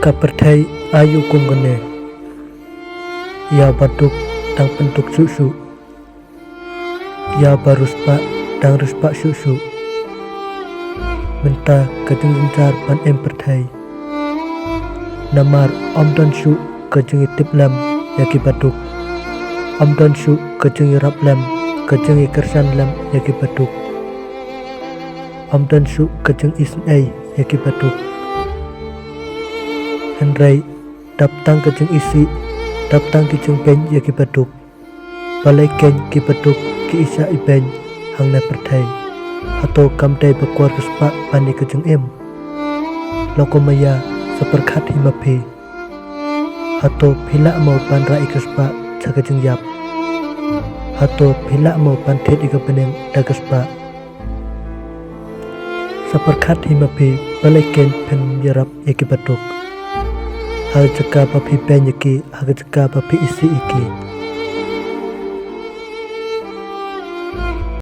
Kapertai ayu kunggone ya batuk tang pentuk susu ya baruspa tang ruspa susu menta kajeng jencar pan empertai namar om don su kajeng itip lam yaki batuk om don su kajeng irap lam kajeng ikersan lam yaki batuk om don su kajeng isen ay yaki batuk Henry daptang kajeng isi daptang kijeng pen yaki batuk balai ken ki batuk ki isa iben hang na pertai atau kamdai bakwar kespa pani kajeng em lokomaya seperkat himapi atau pila mau pan rai kespa sakajeng yap atau pila mau pan tet ika beneng dagespa seperkat himapi balai ken pen yarap yaki batuk Haga jaka papi pen yaki, haga jaka papi isi iki.